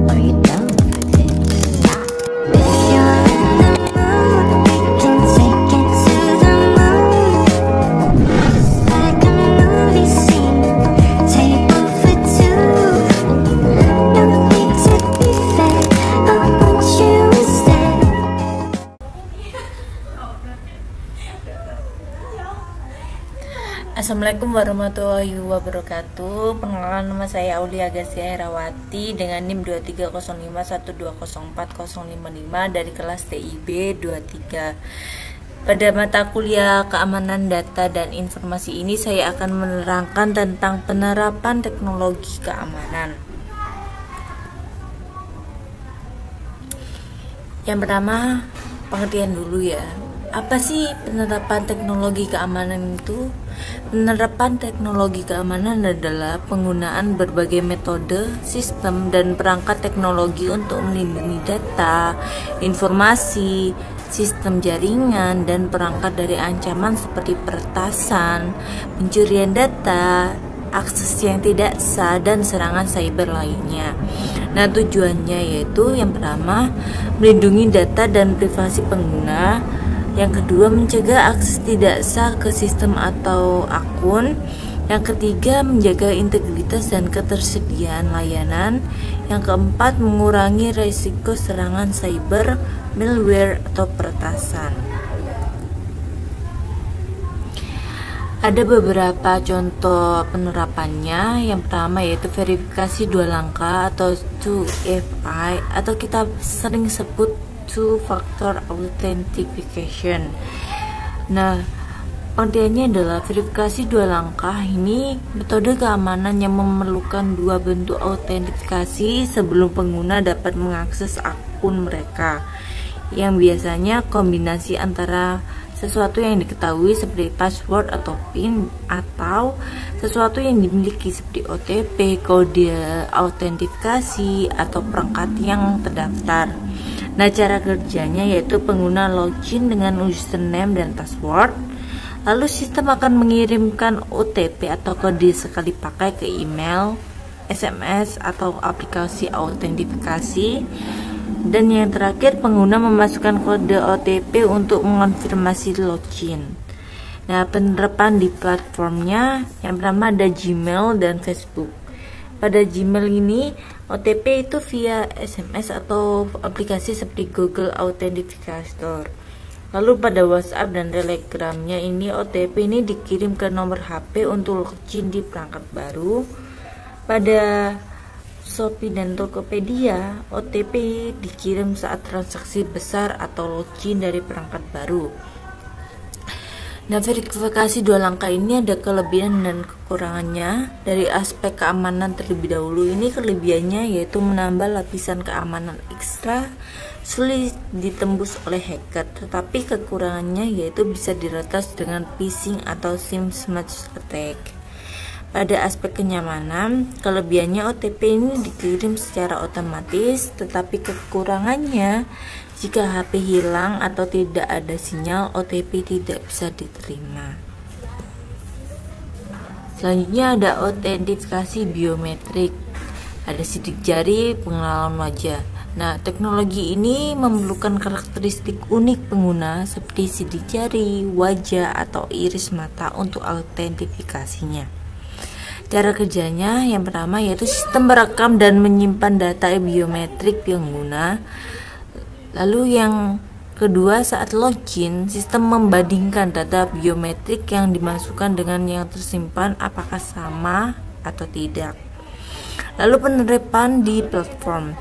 Are you down with it? If you're in the mood, we can take it to the moon. Just like a movie scene, table for two. No need to be fair, I want you instead. Assalamualaikum warahmatullahi wabarakatuh. Perkenalkan, nama saya Aulia Gasia Herawati dengan NIM 230512040555 dari kelas TIB 23. Pada mata kuliah keamanan data dan informasi ini saya akan menerangkan tentang penerapan teknologi keamanan. Yang pertama, pengertian dulu ya. Apa sih penerapan teknologi keamanan itu? Penerapan teknologi keamanan adalah penggunaan berbagai metode, sistem, dan perangkat teknologi untuk melindungi data, informasi, sistem jaringan, dan perangkat dari ancaman seperti peretasan, pencurian data, akses yang tidak sah, dan serangan cyber lainnya. Nah, tujuannya yaitu yang pertama, melindungi data dan privasi pengguna. Yang kedua, mencegah akses tidak sah ke sistem atau akun. Yang ketiga, menjaga integritas dan ketersediaan layanan. Yang keempat, mengurangi risiko serangan cyber, malware, atau peretasan. Ada beberapa contoh penerapannya. Yang pertama yaitu verifikasi dua langkah atau 2FA, atau kita sering sebut two-factor authentication. Nah, pengertiannya adalah verifikasi dua langkah ini metode keamanan yang memerlukan dua bentuk autentifikasi sebelum pengguna dapat mengakses akun mereka, yang biasanya kombinasi antara sesuatu yang diketahui seperti password atau PIN atau sesuatu yang dimiliki seperti OTP, kode autentifikasi, atau perangkat yang terdaftar. Nah, cara kerjanya yaitu pengguna login dengan username dan password. Lalu sistem akan mengirimkan OTP atau kode sekali pakai ke email, SMS, atau aplikasi autentifikasi. Dan yang terakhir, pengguna memasukkan kode OTP untuk mengonfirmasi login. Nah, penerapan di platformnya yang pertama ada Gmail dan Facebook. Pada Gmail ini, OTP itu via SMS atau aplikasi seperti Google Authenticator. Lalu pada WhatsApp dan Telegramnya ini, OTP ini dikirim ke nomor HP untuk login di perangkat baru. Pada Shopee dan Tokopedia, OTP dikirim saat transaksi besar atau login dari perangkat baru. Nah, verifikasi dua langkah ini ada kelebihan dan kekurangannya. Dari aspek keamanan terlebih dahulu, ini kelebihannya yaitu menambah lapisan keamanan ekstra, sulit ditembus oleh hacker. Tetapi kekurangannya yaitu bisa diretas dengan phishing atau SIM smash attack. Pada aspek kenyamanan, kelebihannya OTP ini dikirim secara otomatis, tetapi kekurangannya jika HP hilang atau tidak ada sinyal, OTP tidak bisa diterima. Selanjutnya ada autentifikasi biometrik. Ada sidik jari, pengenalan wajah. Nah, teknologi ini memerlukan karakteristik unik pengguna seperti sidik jari, wajah, atau iris mata untuk autentifikasinya. Cara kerjanya yang pertama yaitu sistem merekam dan menyimpan data biometrik pengguna. Lalu yang kedua, saat login, sistem membandingkan data biometrik yang dimasukkan dengan yang tersimpan apakah sama atau tidak. Lalu penerapan di platform.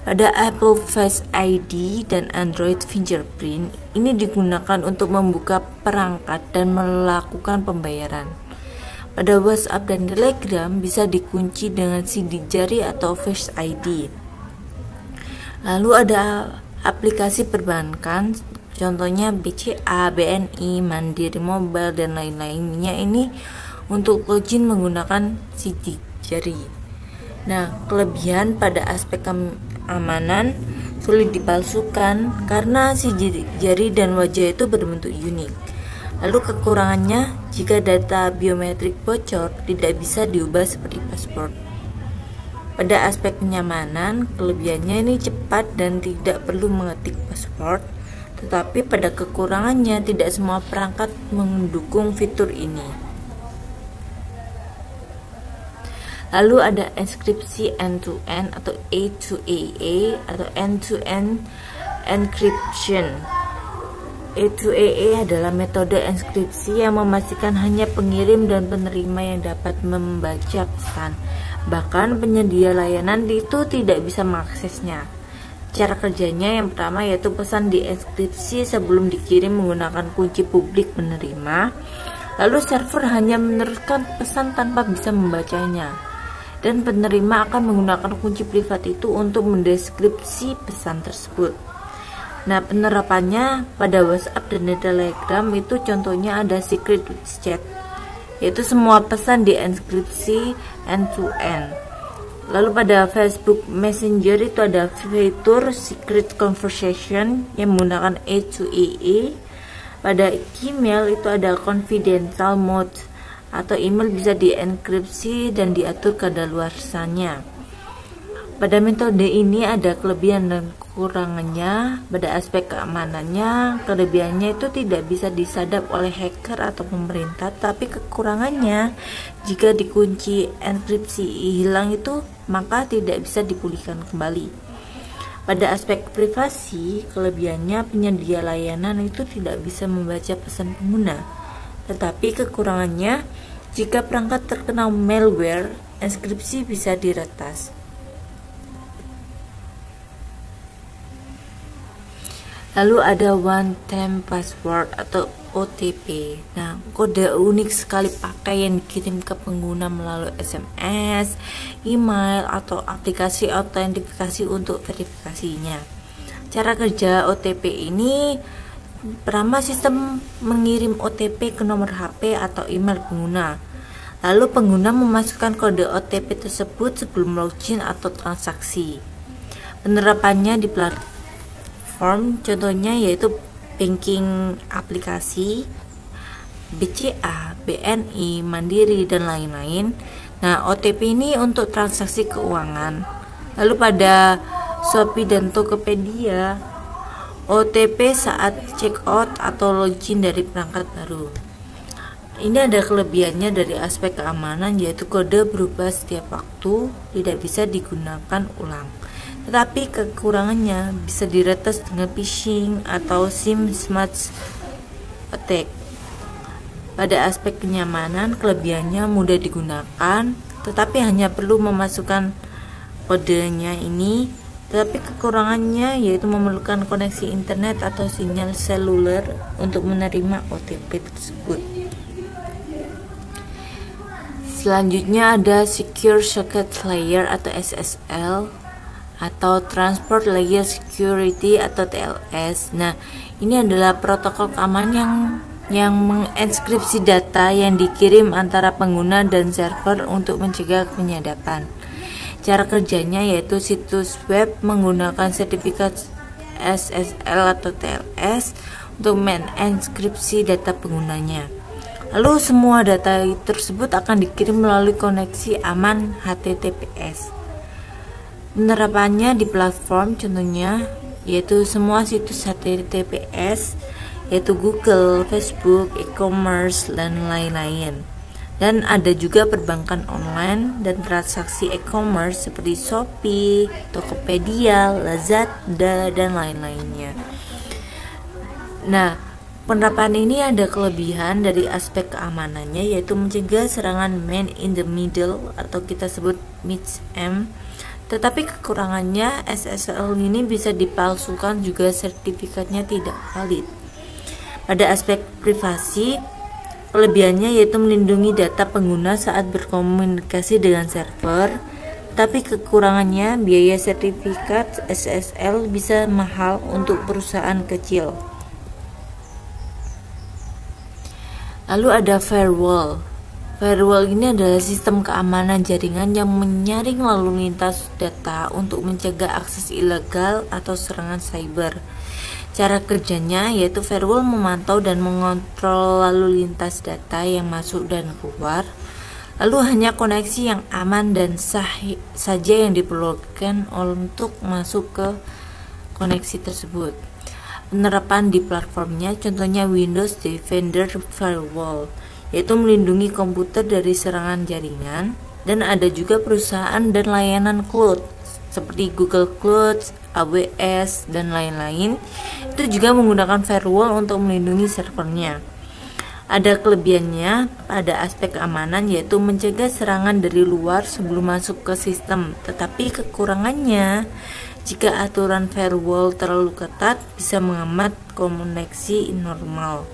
Pada Apple Face ID dan Android Fingerprint, ini digunakan untuk membuka perangkat dan melakukan pembayaran. Pada WhatsApp dan Telegram bisa dikunci dengan sidik jari atau Face ID. Lalu ada aplikasi perbankan, contohnya BCA, BNI, Mandiri Mobile, dan lain-lainnya ini untuk login menggunakan sidik jari. Nah, kelebihan pada aspek keamanan, sulit dipalsukan karena sidik jari dan wajah itu berbentuk unik. Lalu kekurangannya, jika data biometrik bocor, tidak bisa diubah seperti password. Pada aspek kenyamanan, kelebihannya ini cepat dan tidak perlu mengetik password. Tetapi pada kekurangannya, tidak semua perangkat mendukung fitur ini. Lalu ada enkripsi end-to-end atau A2AA atau end-to-end encryption. A2AA adalah metode enkripsi yang memastikan hanya pengirim dan penerima yang dapat membaca pesan. Bahkan penyedia layanan itu tidak bisa mengaksesnya. Cara kerjanya yang pertama yaitu pesan dienkripsi sebelum dikirim menggunakan kunci publik penerima. Lalu server hanya meneruskan pesan tanpa bisa membacanya. Dan penerima akan menggunakan kunci privat itu untuk mendeskripsi pesan tersebut. Nah, penerapannya pada WhatsApp dan Telegram itu contohnya ada secret chat, yaitu semua pesan dienkripsi end-to-end. Lalu pada Facebook Messenger itu ada fitur secret conversation yang menggunakan A2AA. Pada Gmail itu ada confidential mode atau email bisa dienkripsi dan diatur kadaluarsanya. Pada metode ini ada kelebihan dan kekurangannya. Pada aspek keamanannya, kelebihannya itu tidak bisa disadap oleh hacker atau pemerintah, tapi kekurangannya jika dikunci enkripsi hilang itu maka tidak bisa dipulihkan kembali. Pada aspek privasi, kelebihannya penyedia layanan itu tidak bisa membaca pesan pengguna, tetapi kekurangannya jika perangkat terkena malware, enkripsi bisa diretas. Lalu ada one time password atau OTP. Nah, kode unik sekali pakai yang dikirim ke pengguna melalui SMS, email, atau aplikasi autentifikasi untuk verifikasinya. Cara kerja OTP ini pertama sistem mengirim OTP ke nomor HP atau email pengguna. Lalu pengguna memasukkan kode OTP tersebut sebelum login atau transaksi. Penerapannya di platform contohnya yaitu banking aplikasi, BCA, BNI, Mandiri, dan lain-lain. Nah, OTP ini untuk transaksi keuangan. Lalu pada Shopee dan Tokopedia, OTP saat check out atau login dari perangkat baru. Ini ada kelebihannya dari aspek keamanan, yaitu kode berubah setiap waktu, tidak bisa digunakan ulang. Tetapi kekurangannya bisa diretas dengan phishing atau SIM smart attack. Pada aspek kenyamanan, kelebihannya mudah digunakan, tetapi hanya perlu memasukkan kodenya ini. Tetapi kekurangannya yaitu memerlukan koneksi internet atau sinyal seluler untuk menerima OTP tersebut. Selanjutnya ada Secure Socket Layer atau SSL atau Transport Layer Security atau TLS. Nah, ini adalah protokol keamanan yang mengenkripsi data yang dikirim antara pengguna dan server untuk mencegah penyadapan. Cara kerjanya yaitu situs web menggunakan sertifikat SSL atau TLS untuk mengenkripsi data penggunanya. Lalu semua data tersebut akan dikirim melalui koneksi aman HTTPS. Penerapannya di platform contohnya yaitu semua situs HTTPS yaitu Google, Facebook, e-commerce, dan lain-lain. Dan ada juga perbankan online dan transaksi e-commerce seperti Shopee, Tokopedia, Lazada, dan lain-lainnya. Nah, penerapan ini ada kelebihan dari aspek keamanannya yaitu mencegah serangan man in the middle atau kita sebut MITM. Tetapi kekurangannya SSL ini bisa dipalsukan juga sertifikatnya tidak valid. Pada aspek privasi, kelebihannya yaitu melindungi data pengguna saat berkomunikasi dengan server. Tapi kekurangannya biaya sertifikat SSL bisa mahal untuk perusahaan kecil. Lalu ada firewall. Firewall ini adalah sistem keamanan jaringan yang menyaring lalu lintas data untuk mencegah akses ilegal atau serangan cyber. Cara kerjanya yaitu firewall memantau dan mengontrol lalu lintas data yang masuk dan keluar. Lalu hanya koneksi yang aman dan sah saja yang diperlukan untuk masuk ke koneksi tersebut. Penerapan di platformnya contohnya Windows Defender Firewall, yaitu melindungi komputer dari serangan jaringan, dan ada juga perusahaan dan layanan cloud seperti Google Cloud, AWS, dan lain-lain. Itu juga menggunakan firewall untuk melindungi servernya. Ada kelebihannya pada aspek keamanan, yaitu mencegah serangan dari luar sebelum masuk ke sistem. Tetapi kekurangannya, jika aturan firewall terlalu ketat, bisa menghambat koneksi normal.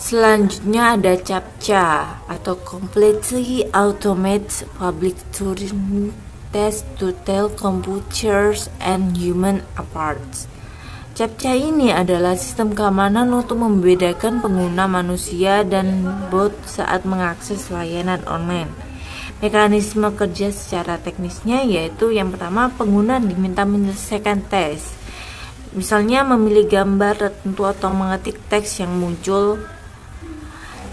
Selanjutnya ada CAPTCHA atau Completely Automated Public Turing Test to Tell Computers and Human Apart. CAPTCHA ini adalah sistem keamanan untuk membedakan pengguna manusia dan bot saat mengakses layanan online. Mekanisme kerja secara teknisnya yaitu yang pertama, pengguna diminta menyelesaikan tes. Misalnya memilih gambar tertentu atau mengetik teks yang muncul.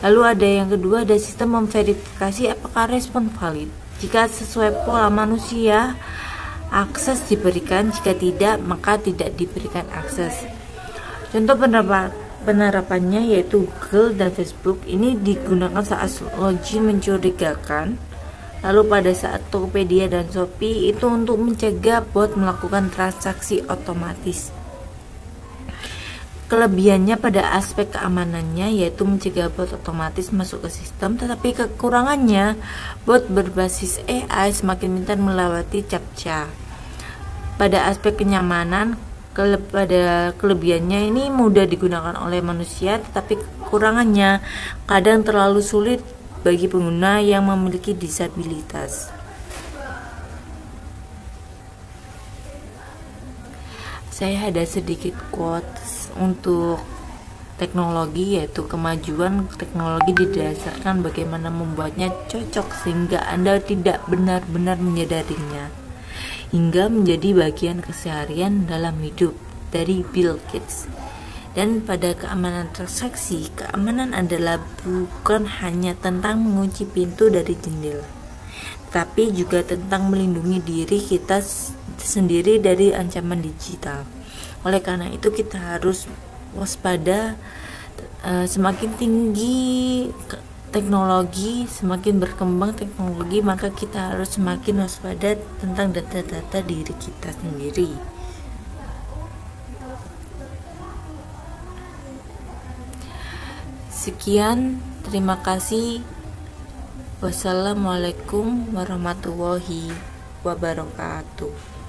Lalu ada yang kedua, ada sistem memverifikasi apakah respon valid. Jika sesuai pola manusia, akses diberikan, jika tidak, maka tidak diberikan akses. Contoh penerapannya yaitu Google dan Facebook ini digunakan saat login mencurigakan. Lalu pada saat Tokopedia dan Shopee itu untuk mencegah bot melakukan transaksi otomatis. Kelebihannya pada aspek keamanannya yaitu mencegah bot otomatis masuk ke sistem, tetapi kekurangannya bot berbasis AI semakin pintar melewati CAPTCHA. Pada aspek kenyamanan, pada kelebihannya ini mudah digunakan oleh manusia, tetapi kekurangannya kadang terlalu sulit bagi pengguna yang memiliki disabilitas. Saya ada sedikit quotes untuk teknologi, yaitu kemajuan teknologi didasarkan bagaimana membuatnya cocok sehingga Anda tidak benar-benar menyadarinya hingga menjadi bagian keseharian dalam hidup, dari Bill Gates. Dan pada keamanan transaksi, keamanan adalah bukan hanya tentang mengunci pintu dari jendela, tapi juga tentang melindungi diri kita sendiri dari ancaman digital. Oleh karena itu kita harus waspada. Semakin tinggi teknologi, semakin berkembang teknologi, maka kita harus semakin waspada tentang data-data diri kita sendiri. Sekian, terima kasih. Wassalamualaikum warahmatullahi wabarakatuh.